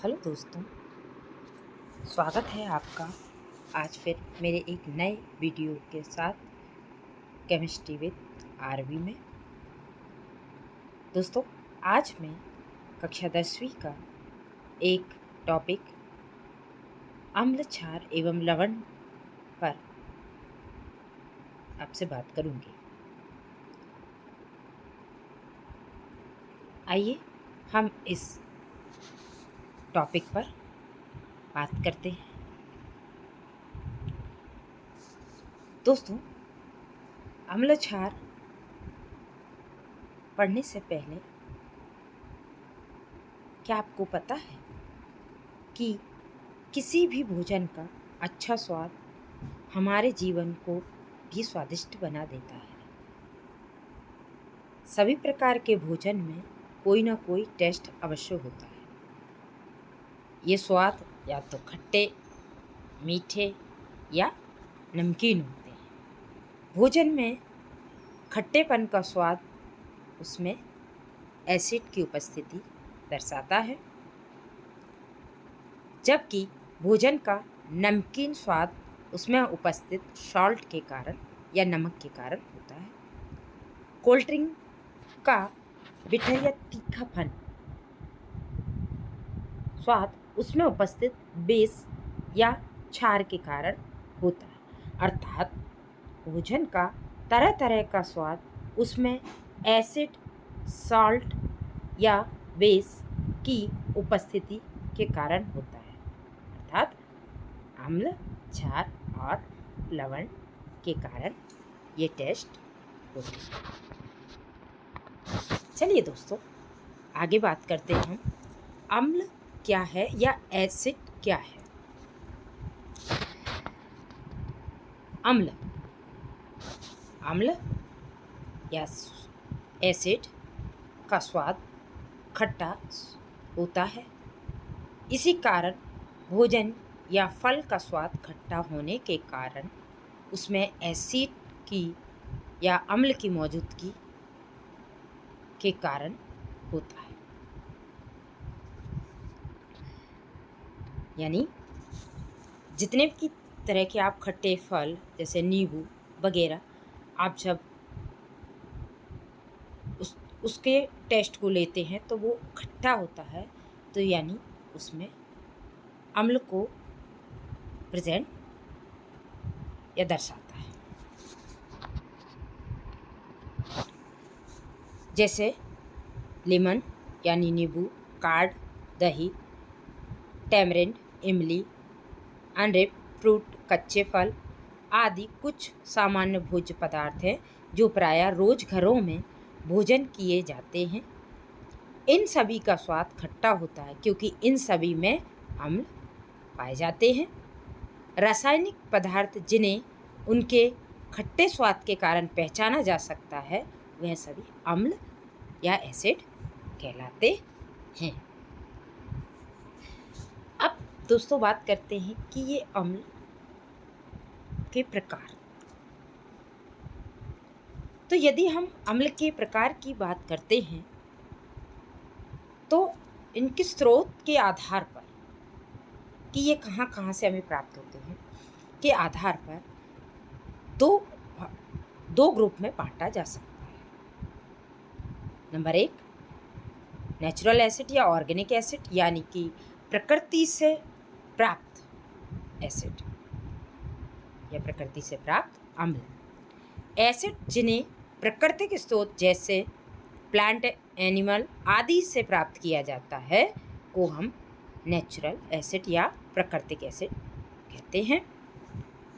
Hello दोस्तों, स्वागत है आपका आज फिर मेरे एक नए वीडियो के साथ केमिस्ट्री विद आरवी में। दोस्तों, आज मैं कक्षा 10वीं का एक टॉपिक अम्ल क्षार एवं लवण पर आपसे बात करूंगी। आइए हम इस टॉपिक पर बात करते हैं। दोस्तों, अम्ल क्षार पढ़ने से पहले क्या आपको पता है कि किसी भी भोजन का अच्छा स्वाद हमारे जीवन को भी स्वादिष्ट बना देता है। सभी प्रकार के भोजन में कोई ना कोई टेस्ट अवश्य होता है। ये स्वाद या तो खट्टे, मीठे या नमकीन होते हैं। भोजन में खट्टेपन का स्वाद उसमें एसिड की उपस्थिति दर्शाता है, जबकि भोजन का नमकीन स्वाद उसमें उपस्थित सॉल्ट के कारण या नमक के कारण होता है। कोल्ड ड्रिंक का बिटर या तीखापन स्वाद उसमें उपस्थित बेस या क्षार के कारण होता है। अर्थात भोजन का तरह तरह का स्वाद उसमें एसिड, सॉल्ट या बेस की उपस्थिति के कारण होता है। अर्थात अम्ल, क्षार और लवण के कारण ये टेस्ट होते हैं। चलिए दोस्तों, आगे बात करते हैं हम अम्ल क्या है या एसिड क्या है। अम्ल या एसिड का स्वाद खट्टा होता है। इसी कारण भोजन या फल का स्वाद खट्टा होने के कारण उसमें एसिड की या अम्ल की मौजूदगी के कारण होता है। यानी जितने भी तरह के आप खट्टे फल जैसे नींबू वगैरह आप जब उसके टेस्ट को लेते हैं तो वो खट्टा होता है, तो यानी उसमें अम्ल को प्रेजेंट या दर्शाता है। जैसे लेमन यानी नींबू, कार्ड दही, टैमरिंड इमली, अनरिप फ्रूट कच्चे फल आदि कुछ सामान्य भोज्य पदार्थ हैं जो प्रायः रोज घरों में भोजन किए जाते हैं। इन सभी का स्वाद खट्टा होता है क्योंकि इन सभी में अम्ल पाए जाते हैं। रासायनिक पदार्थ जिन्हें उनके खट्टे स्वाद के कारण पहचाना जा सकता है वह सभी अम्ल या एसिड कहलाते हैं। अब दोस्तों बात करते हैं कि ये अम्ल के प्रकार। तो यदि हम अम्ल के प्रकार की बात करते हैं तो इनके स्रोत के आधार पर कि ये कहाँ कहाँ से हमें प्राप्त होते हैं के आधार पर दो ग्रुप में बांटा जा सकता है। नंबर 1, नेचुरल एसिड या ऑर्गेनिक एसिड यानी कि प्रकृति से प्राप्त एसिड या प्रकृति से प्राप्त अम्ल। एसिड जिन्हें प्राकृतिक स्रोत जैसे प्लांट, एनिमल आदि से प्राप्त किया जाता है को हम नेचुरल एसिड या प्राकृतिक एसिड कहते हैं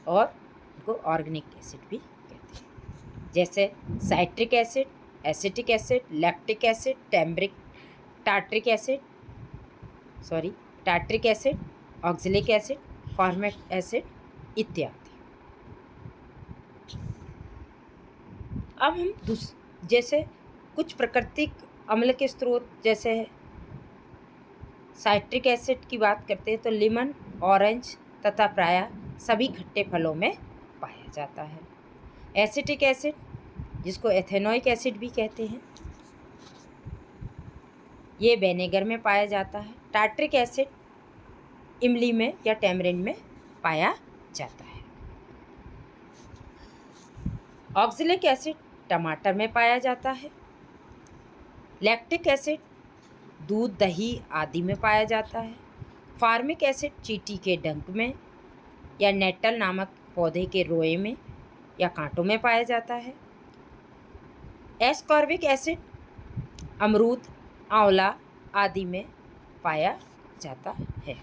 और उनको ऑर्गेनिक एसिड भी कहते हैं। जैसे citric acid, acetic acid, lactic acid, tartaric acid, oxalic acid, formic acid इत्यादि। अब हम जैसे कुछ प्राकृतिक अम्ल के स्रोत जैसे साइट्रिक एसिड की बात करते हैं तो लेमन, ऑरेंज तथा प्रायः सभी खट्टे फलों में पाया जाता है। एसिटिक एसिड जिसको एथेनोइक एसिड भी कहते हैं ये विनेगर में पाया जाता है। टार्ट्रिक एसिड इमली में या टैमरिंड में पाया जाता है। ऑक्जेलिक एसिड टमाटर में पाया जाता है। लैक्टिक एसिड दूध, दही आदि में पाया जाता है। फार्मिक एसिड चींटी के डंक में या नेटल नामक पौधे के रोए में या कांटों में पाया जाता है। एस्कॉर्बिक एसिड अमरूद, आंवला आदि में पाया जाता है।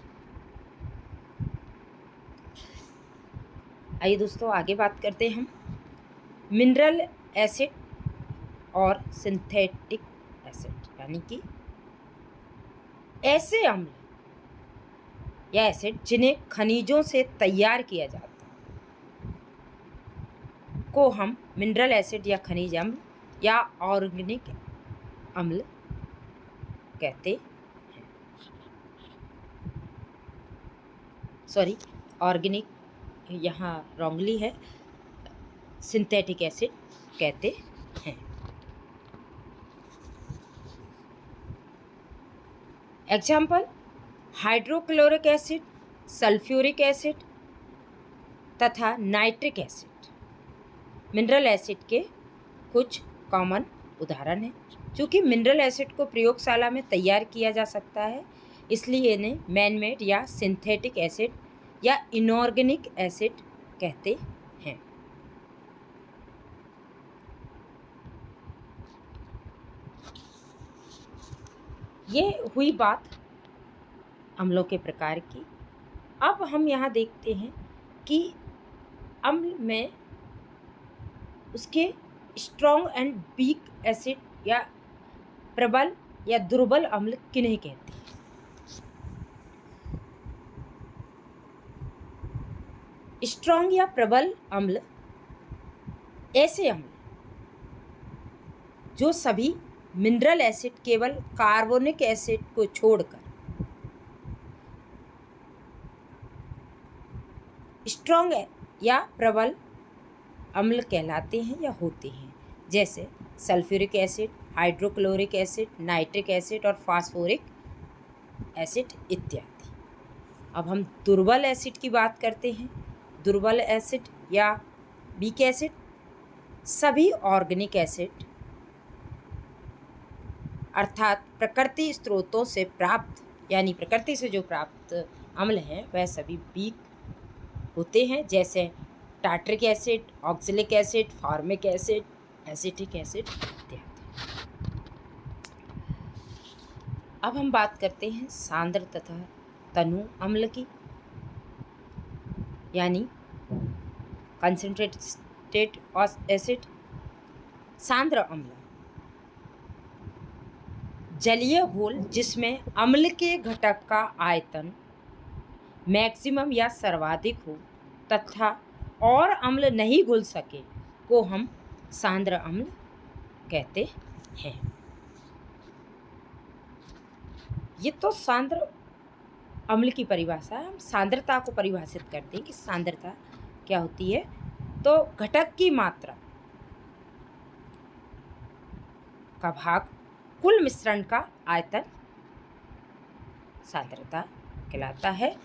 आइए दोस्तों आगे बात करते हैं हम मिनरल एसिड और सिंथेटिक एसिड, यानी कि ऐसे अम्ल या एसिड जिन्हें खनिजों से तैयार किया जाता है को हम मिनरल एसिड या खनिज अम्ल या ऑर्गेनिक अम्ल कहते हैं। सॉरी, ऑर्गेनिक यहाँ रॉन्गली है, सिंथेटिक एसिड कहते हैं। Example hydrochloric acid, sulphuric acid तथा नाइट्रिक एसिड मिनरल एसिड के कुछ कॉमन उदाहरण हैं। चूँकि मिनरल एसिड को प्रयोगशाला में तैयार किया जा सकता है, इसलिए इन्हें मैनमेड या सिंथेटिक एसिड या इनऑर्गेनिक एसिड कहते हैं। ये हुई बात अम्लों के प्रकार की। अब हम यहाँ देखते हैं कि अम्ल में उसके स्ट्रॉन्ग एंड वीक एसिड या प्रबल या दुर्बल अम्ल किन्हें कहते हैं। स्ट्रॉन्ग या प्रबल अम्ल ऐसे अम्ल जो सभी मिनरल एसिड केवल कार्बोनिक एसिड को छोड़कर स्ट्रॉन्ग या प्रबल अम्ल कहलाते हैं या होते हैं, जैसे sulphuric acid, hydrochloric acid, nitric acid और फास्फोरिक एसिड इत्यादि। अब हम दुर्बल एसिड की बात करते हैं। दुर्बल एसिड या वीक एसिड सभी ऑर्गेनिक एसिड अर्थात प्रकृति स्रोतों से प्राप्त, यानी प्रकृति से जो प्राप्त अम्ल हैं वह सभी वीक होते हैं, जैसे tartaric acid, oxalic acid, formic acid, acetic acid इत्यादि। अब हम बात करते हैं सांद्र तथा तनु अम्ल की, यानी कंसंट्रेटेड एसिड। सांद्र अम्ल जलीय घोल जिसमें अम्ल के घटक का आयतन मैक्सिमम या सर्वाधिक हो तथा और अम्ल नहीं घुल सके को हम सांद्र अम्ल कहते हैं। ये तो सांद्र अम्ल की परिभाषा है। हम सांद्रता को परिभाषित करते हैं कि सांद्रता क्या होती है, तो घटक की मात्रा का भाग कुल मिश्रण का आयतन सांद्रता कहलाता है।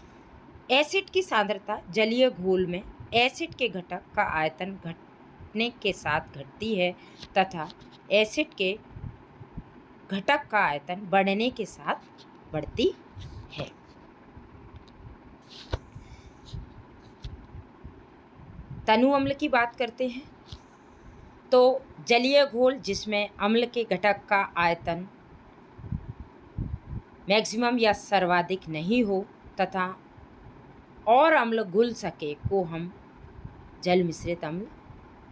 एसिड की सांद्रता जलीय घोल में एसिड के घटक का आयतन घटने के साथ घटती है तथा एसिड के घटक का आयतन बढ़ने के साथ बढ़ती है। तनु अम्ल की बात करते हैं तो जलीय घोल जिसमें अम्ल के घटक का आयतन मैक्सिमम या सर्वाधिक नहीं हो तथा और अम्ल घुल सके को हम जल मिश्रित अम्ल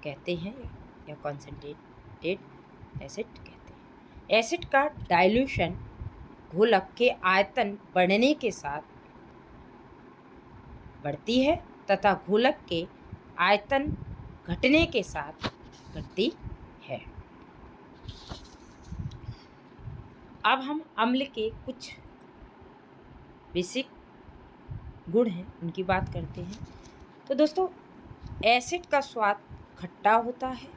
कहते हैं या कॉन्सेंट्रेटेड एसिड कहते हैं। एसिड का डाइल्यूशन घोलक के आयतन बढ़ने के साथ बढ़ती है तथा घोलक के आयतन घटने के साथ घटती है। अब हम अम्ल के कुछ बेसिक गुण हैं उनकी बात करते हैं। तो दोस्तों, एसिड का स्वाद खट्टा होता है।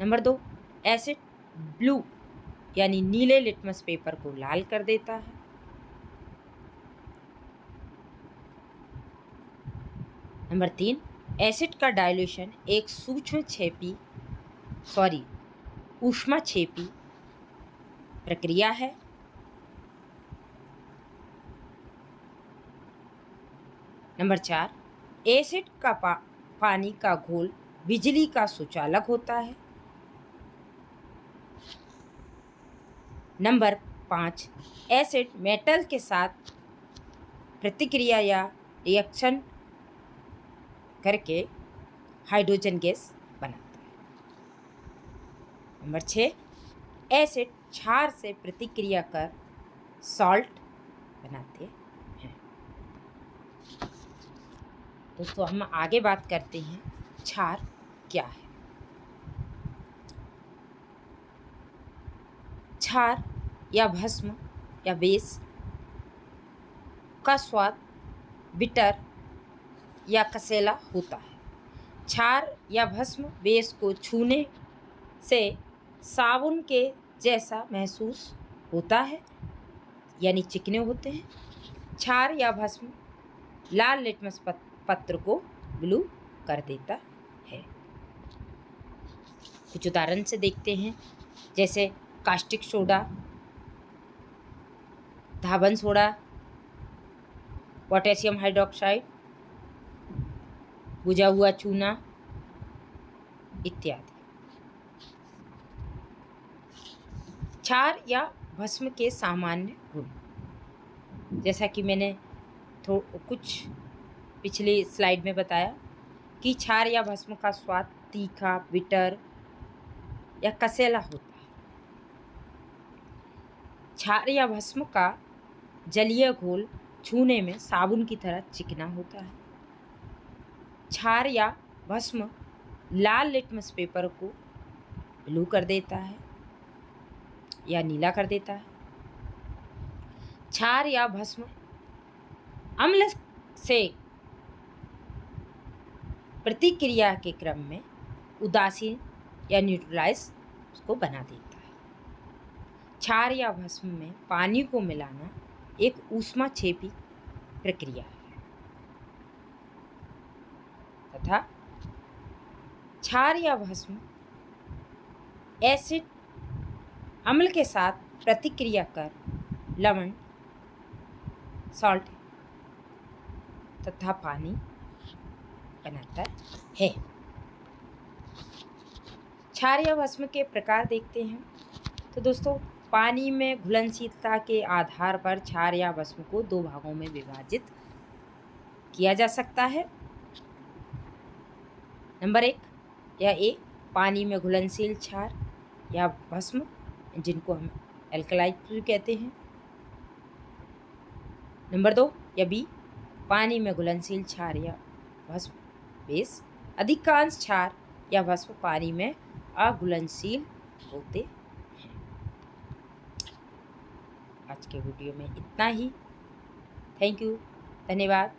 नंबर 2, एसिड ब्लू यानी नीले लिटमस पेपर को लाल कर देता है। नंबर 3, एसिड का डाइल्यूशन एक ऊष्माक्षेपी प्रक्रिया है। नंबर 4, एसिड का पानी का घोल बिजली का सुचालक होता है। नंबर 5, एसिड मेटल के साथ प्रतिक्रिया या रिएक्शन करके हाइड्रोजन गैस बनाता है। नंबर 6, एसिड क्षार से प्रतिक्रिया कर सॉल्ट बनाते हैं। दोस्तों हम आगे बात करते हैं क्षार क्या है। क्षार या भस्म या बेस का स्वाद बिटर या कसेला होता है। क्षार या भस्म बेस को छूने से साबुन के जैसा महसूस होता है, यानी चिकने होते हैं। क्षार या भस्म लाल लिटमस पत्र को ब्लू कर देता है। कुछ उदाहरण से देखते हैं, जैसे कास्टिक सोडा, धावन सोडा, पोटेशियम हाइड्रोक्साइड, बुझा हुआ चूना इत्यादि। क्षार या भस्म के सामान्य गुण, जैसा कि मैंने कुछ पिछली स्लाइड में बताया कि क्षार या भस्म का स्वाद तीखा, बिटर या कसेला होता है। क्षार या भस्म का जलीय घोल छूने में साबुन की तरह चिकना होता है। क्षार या भस्म लाल लिटमस पेपर को ब्लू कर देता है या नीला कर देता है। क्षार या भस्म अम्ल से प्रतिक्रिया के क्रम में उदासीन या न्यूट्रलाइज उसको बना देता है। क्षार या भस्म में पानी को मिलाना एक ऊष्माक्षेपी प्रक्रिया है तथा क्षार या भस्म एसिड अम्ल के साथ प्रतिक्रिया कर लवण, सॉल्ट तथा पानी बनाता है। क्षार या भस्म के प्रकार देखते हैं। तो दोस्तों पानी में घुलनशीलता के आधार पर क्षार या भस्म को दो भागों में विभाजित किया जा सकता है। नंबर 1 या ए, पानी में घुलनशील क्षार या भस्म, जिनको हम एल्कलाइड कहते हैं। नंबर 2 या बी, पानी में घुलनशील क्षार या भस्म बेस। अधिकांश क्षार या भस्म पानी में अघुलनशील होते हैं। आज के वीडियो में इतना ही। थैंक यू, धन्यवाद।